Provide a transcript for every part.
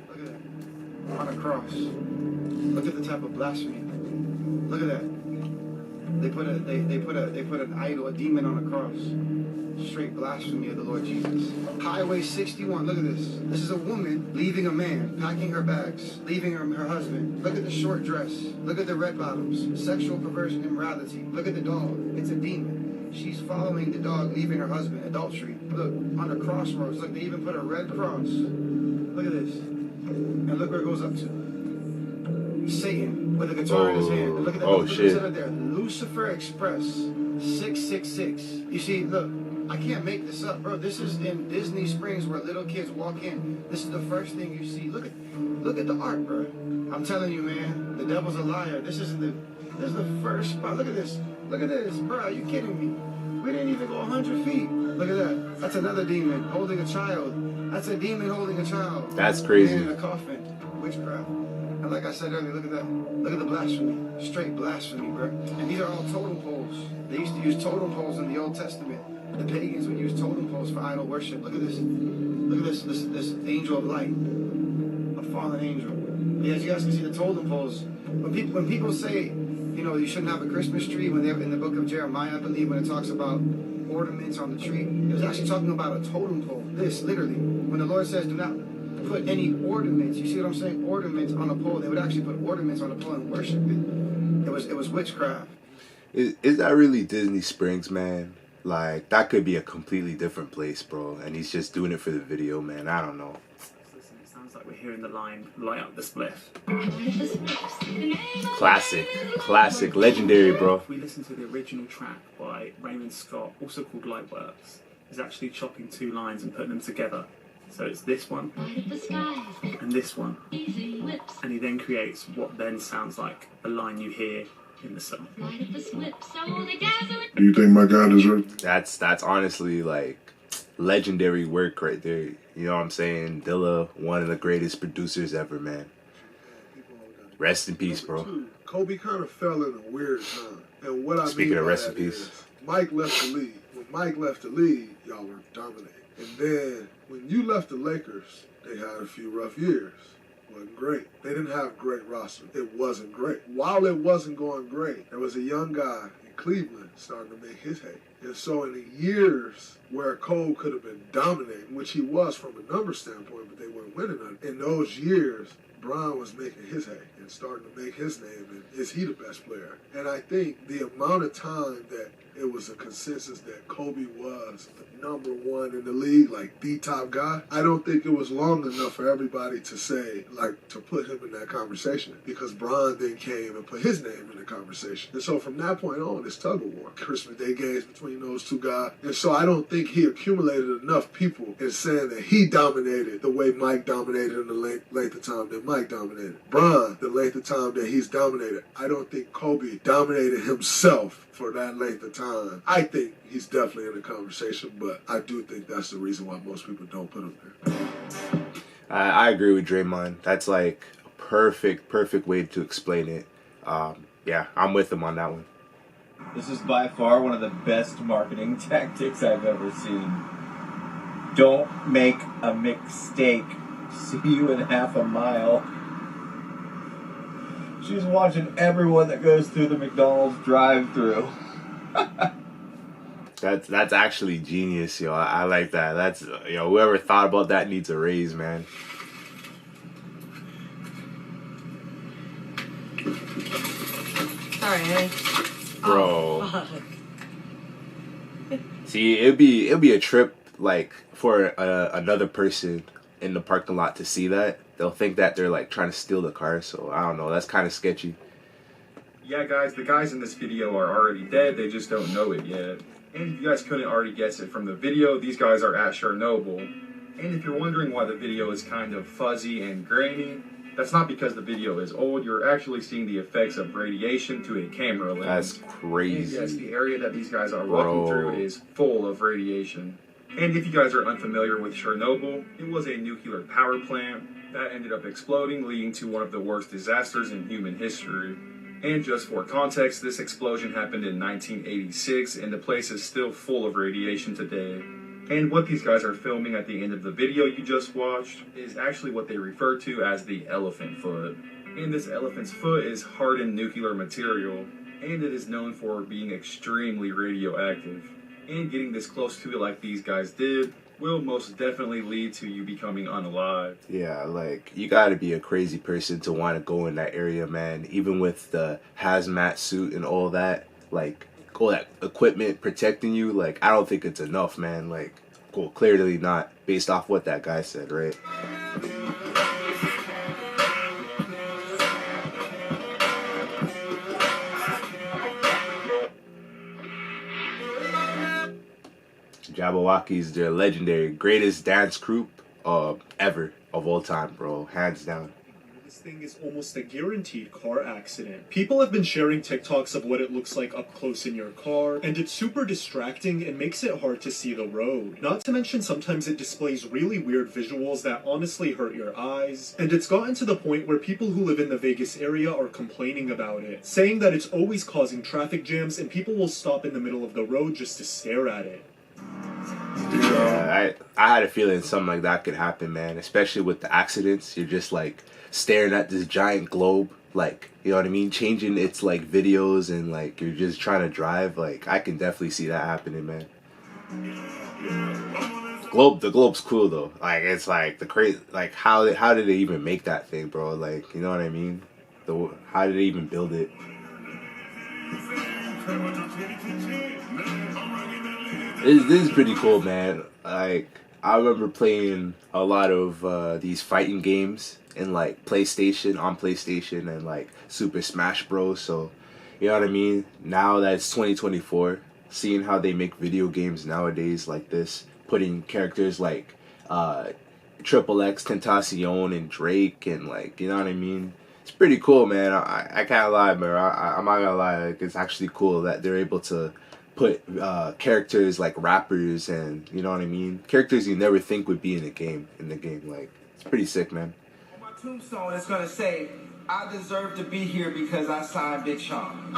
Look at that. On a cross. Look at the type of blasphemy. Look at that. They put an idol, a demon on a cross. Straight blasphemy of the Lord Jesus. Highway 61, look at this. This is a woman leaving a man, packing her bags, leaving her husband. Look at the short dress. Look at the red bottoms. Sexual perversion, immorality. Look at the dog. It's a demon. She's following the dog, leaving her husband. Adultery. Look, on the crossroads. Look, they even put a red cross. Look at this. And look where it goes up to. Satan with a guitar in his hand. Look at that. Look Shit. at there. Lucifer Express 666. You see, look, I can't make this up, bro. This is in Disney Springs where little kids walk in. This is the first thing you see. Look at the art, bro. I'm telling you, man, the devil's a liar. This is the first spot. Look at this. Look at this, bro. Are you kidding me? We didn't even go 100 feet. Look at that. That's another demon holding a child. That's a demon holding a child. That's crazy. Man in a coffin. Witchcraft. And like I said earlier, look at that. Look at the blasphemy. Straight blasphemy, bro. And these are all totem poles. They used to use totem poles in the Old Testament. The pagans would use totem poles for idol worship. Look at this. Look at this angel of light. A fallen angel. Yeah, as you guys can see, the totem poles. When people say, you know, you shouldn't have a Christmas tree, when they're in the book of Jeremiah, I believe, when it talks about ornaments on the tree, it was actually talking about a totem pole. This, literally. When the Lord says, do not put any ornaments, you see what I'm saying? Ornaments on a pole. They would actually put ornaments on a pole and worship it. It was witchcraft. Is that really Disney Springs, man? Like, that could be a completely different place, bro. And he's just doing it for the video, man. I don't know. Listen, it sounds like we're hearing the line, light up the spliff. Classic, legendary, bro. If we listen to the original track by Raymond Scott, also called Lightworks, he's actually chopping two lines and putting them together. So it's this one and this one, and he then creates what then sounds like a line you hear in the song. Do you think my God is right? That's honestly like legendary work right there. You know what I'm saying? Dilla, one of the greatest producers ever, man. Rest in peace, bro. Kobe kind of fell in a weird time. And what I Speaking mean of by rest in that peace, is, Mike left the league. When Mike left the league, y'all were dominating. And then when you left the Lakers, they had a few rough years. Wasn't great. They didn't have a great roster. It wasn't great. While it wasn't going great, there was a young guy in Cleveland starting to make his hay. And so in the years where Cole could have been dominating, which he was from a number standpoint, but they weren't winning none, in those years, Bron was making his hay and starting to make his name. And is he the best player? And I think the amount of time that it was a consensus that Kobe was the number one in the league, like the top guy, I don't think it was long enough for everybody to say, like, to put him in that conversation, because Bron then came and put his name in the conversation. And so from that point on, it's tug of war. Christmas Day games between those two guys. And so I don't think he accumulated enough people in saying that he dominated the way Mike dominated in the length of time that Mike dominated. Bron, the length of time that he's dominated. I don't think Kobe dominated himself for that length of time. I think he's definitely in the conversation, but I do think that's the reason why most people don't put him there. I agree with Draymond. That's like a perfect way to explain it. Yeah, I'm with him on that one. This is by far one of the best marketing tactics I've ever seen. Don't make a mistake. See you in half a mile. She's watching everyone that goes through the McDonald's drive-thru. That's actually genius, yo. I like that. That's, you know, whoever thought about that needs a raise, man. Sorry, honey. Bro. Oh, fuck. See, it'd be a trip like for another person in the parking lot to see that. They'll think that they're like trying to steal the car. So I don't know. That's kind of sketchy. Yeah, guys, the guys in this video are already dead. They just don't know it yet. And if you guys couldn't already guess it from the video, these guys are at Chernobyl. And if you're wondering why the video is kind of fuzzy and grainy, that's not because the video is old. You're actually seeing the effects of radiation to a camera lens. That's crazy. And yes, the area that these guys are walking through is full of radiation. And if you guys are unfamiliar with Chernobyl, it was a nuclear power plant that ended up exploding, leading to one of the worst disasters in human history. And just for context, this explosion happened in 1986, and the place is still full of radiation today. And what these guys are filming at the end of the video you just watched is actually what they refer to as the elephant foot. And this elephant's foot is hardened nuclear material, and it is known for being extremely radioactive. And getting this close to it like these guys did will most definitely lead to you becoming unalive. Yeah, like, you gotta be a crazy person to want to go in that area, man. Even with the hazmat suit and all that, like, all that equipment protecting you, like, I don't think it's enough, man. Like, well, clearly not, based off what that guy said, right? Jabberwockies, they're legendary, greatest dance group ever of all time, bro, hands down. This thing is almost a guaranteed car accident. People have been sharing TikToks of what it looks like up close in your car, and it's super distracting and makes it hard to see the road. Not to mention sometimes it displays really weird visuals that honestly hurt your eyes, and it's gotten to the point where people who live in the Vegas area are complaining about it, saying that it's always causing traffic jams and people will stop in the middle of the road just to stare at it. Yeah, I had a feeling something like that could happen, man, especially with the accidents. You're just like staring at this giant globe, like, you know what I mean, changing its like videos, and like you're just trying to drive. Like, I can definitely see that happening, man. The globe's cool though. Like, it's like the crazy, like how did they even make that thing, bro? Like, you know what I mean? How did they even build it? This is pretty cool, man. Like, I remember playing a lot of these fighting games in like PlayStation and like Super Smash Bros. So, you know what I mean? Now that it's 2024, seeing how they make video games nowadays like this, putting characters like Triple X Tentacion and Drake, and like, you know what I mean? It's pretty cool, man. I can't lie, man. I'm not gonna lie. Like, it's actually cool that they're able to put characters like rappers and, you know what I mean, characters you never think would be in the game. Like, it's pretty sick, man. On my tombstone, it's gonna say, "I deserve to be here because I signed Big Sean."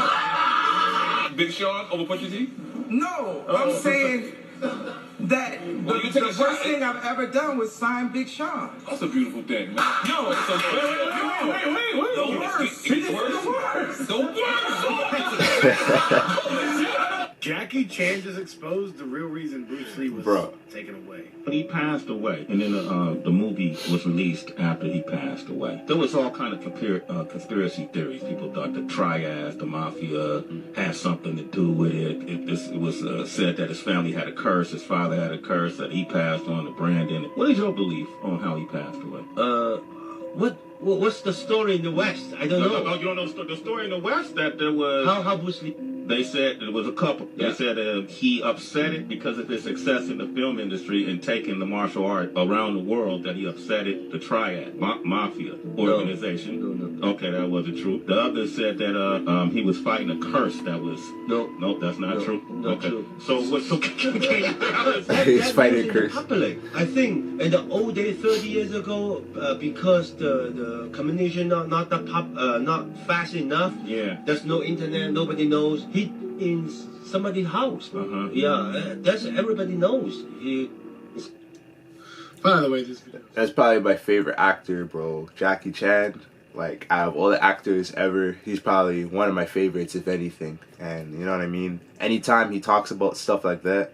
Big Sean over Pusha T? No, I'm saying that the worst thing I've ever done was sign Big Sean. That's a beautiful thing, man. No, it's wait. The worst. The worst. Jackie Chan just exposed the real reason Bruce Lee was taken away. When he passed away, and then the movie was released after he passed away, there was all kind of conspiracy theories. People thought the triads, the mafia, had something to do with it. It was said that his family had a curse, his father had a curse, that he passed on to Brandon. What is your belief on how he passed away? What's the story in the West? I don't know. No, you don't know the story in the West, that there was... How Bruce Lee... They said there was a couple. Yeah. They said he upset it because of his success in the film industry and taking the martial art around the world, that he upset it, the triad, mafia organization. No. Okay, that wasn't true. The others said that he was fighting a curse that was... No, that's not true. Not true. So what... So he's fighting a curse. I think in the old days, 30 years ago, because the communication not fast enough. Yeah. There's no internet. Nobody knows. He in somebody's house. Yeah, that's everybody knows. By the way, that's probably my favorite actor, bro. Jackie Chan. Like, out of all the actors ever, he's probably one of my favorites, if anything. And you know what I mean? Anytime he talks about stuff like that,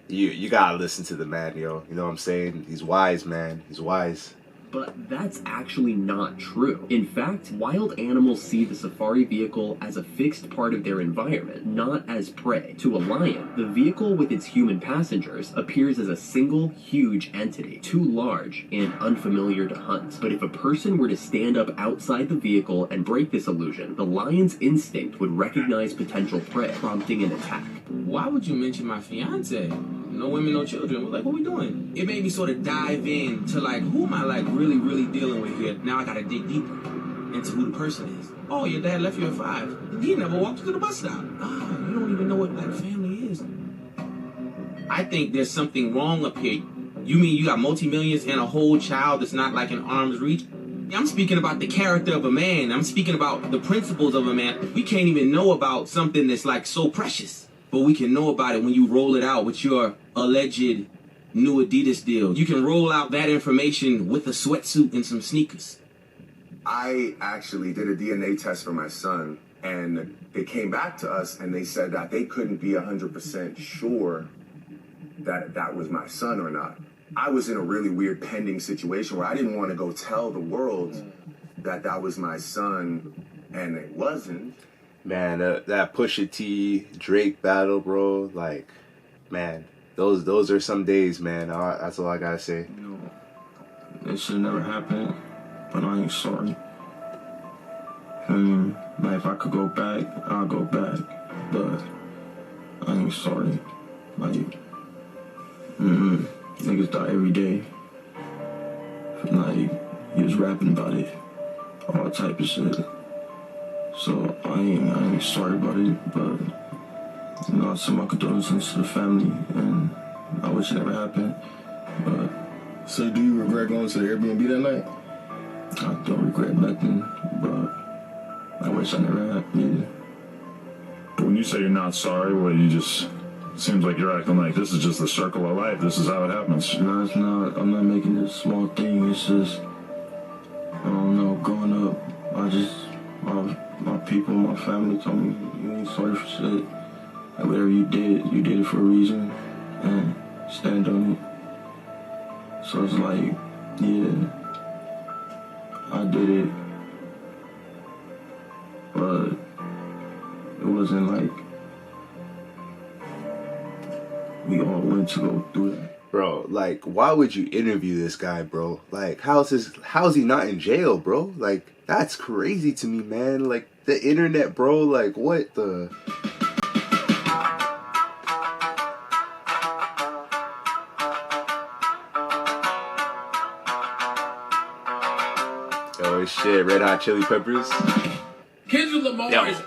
you gotta listen to the man, yo. You know what I'm saying? He's wise, man. He's wise. But that's actually not true. In fact, wild animals see the safari vehicle as a fixed part of their environment, not as prey. To a lion, the vehicle with its human passengers appears as a single, huge entity, too large and unfamiliar to hunt. But if a person were to stand up outside the vehicle and break this illusion, the lion's instinct would recognize potential prey, prompting an attack. Why would you mention my fiance? No women, no children. We're like, what we doing? It made me sort of dive in to like, who am I like really dealing with here? Now I gotta dig deeper into who the person is. Oh, your dad left you at 5. He never walked you to the bus stop. Oh, you don't even know what like family is. I think there's something wrong up here. You mean you got multi-millions and a whole child that's not like in arm's reach? I'm speaking about the character of a man. I'm speaking about the principles of a man. We can't even know about something that's like so precious. But we can know about it when you roll it out with your alleged new Adidas deal. You can roll out that information with a sweatsuit and some sneakers. I actually did a DNA test for my son, and they came back to us and they said that they couldn't be 100% sure that that was my son or not. I was in a really weird pending situation where I didn't want to go tell the world that that was my son, and it wasn't. Man, that Pusha T Drake battle, bro. Like, man, those are some days, man. That's all I gotta say. You know, that should never happen, but I ain't sorry. Like, if I could go back, I'll go back, but I ain't sorry. Like, niggas die every day. Like, he was rapping about it, all type of shit. So I ain't sorry about it, but you know, I send my condolences to the family, and I wish it never happened. But so, do you regret going to the Airbnb that night? I don't regret nothing, but I wish I never had it. When you say you're not sorry, what, you just seems like you're acting like this is just the circle of life. This is how it happens. No, it's not. I'm not making this small thing. It's just, I don't know. Growing up, I just my people, my family told me you ain't sorry for shit. Like, whatever you did it for a reason, and stand on it. So it's like, yeah, I did it, but it wasn't like we all went to go through that. Bro, like, why would you interview this guy, bro? Like, how's he not in jail, bro? Like, that's crazy to me, man. Like, the internet, bro, like, what the... Oh, shit, Red Hot Chili Peppers? Kendrick Lamar is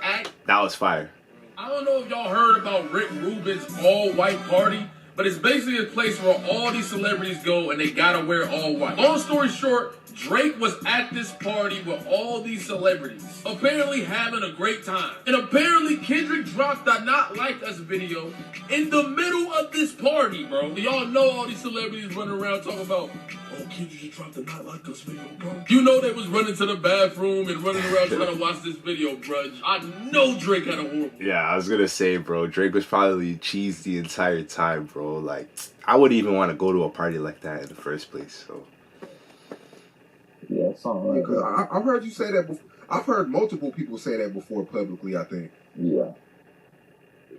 that was fire. I don't know if y'all heard about Rick Rubin's all-white party, but it's basically a place where all these celebrities go and they gotta wear all white. Long story short, Drake was at this party with all these celebrities, apparently having a great time. And apparently Kendrick dropped a Not Like Us video in the middle of this party, bro. Y'all know all these celebrities running around talking about, oh, Kendrick just dropped a Not Like Us video, bro. You know they was running to the bathroom and running around trying to watch this video, bro. I know Drake had a horrible... Yeah, I was gonna say, bro, Drake was probably cheesed the entire time, bro. Like, I wouldn't even want to go to a party like that in the first place, so... Yeah, something like that. I've heard you say that before. I've heard multiple people say that before publicly, I think. Yeah.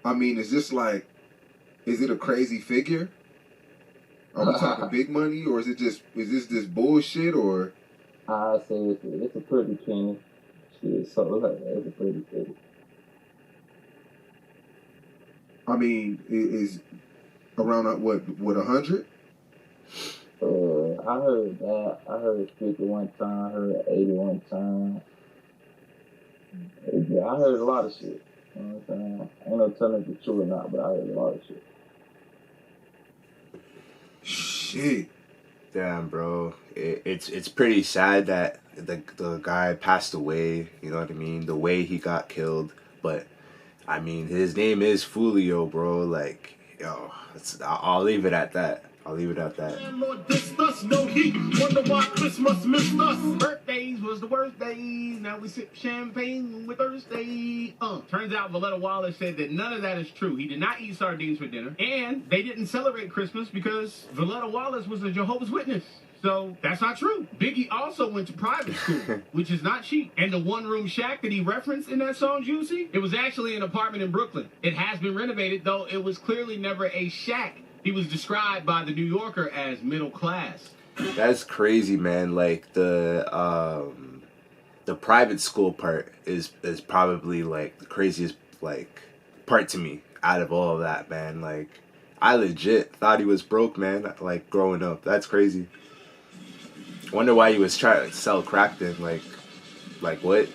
I mean, is this like, is it a crazy figure? Are we talking big money, or is this just bullshit, or? I say it's a pretty penny. Shit, so it's a pretty penny. I mean, is around what 100? I heard that. I heard 50 one time. I heard 80 one time. Yeah, I heard a lot of shit. You know what I'm saying? I ain't no telling if it's true or not, but I heard a lot of shit. Shit. Damn, bro. It's pretty sad that the guy passed away. You know what I mean? The way he got killed. But, I mean, his name is Fulio, bro. Like, yo, I'll leave it at that. I'll leave it at that. Landlord dissed us, no heat. Wonder why Christmas missed us. Birthdays was the worst days. Now we sip champagne with Thursday. Turns out Valletta Wallace said that none of that is true. He did not eat sardines for dinner. And they didn't celebrate Christmas because Valletta Wallace was a Jehovah's Witness. So that's not true. Biggie also went to private school, which is not cheap. And the one-room shack that he referenced in that song, Juicy, it was actually an apartment in Brooklyn. It has been renovated, though it was clearly never a shack. He was described by the New Yorker as middle class. That's crazy, man. Like the private school part is probably like the craziest like part to me out of all of that, man. Like I legit thought he was broke, man. Like growing up, that's crazy. Wonder why he was trying to sell crack then. Like what?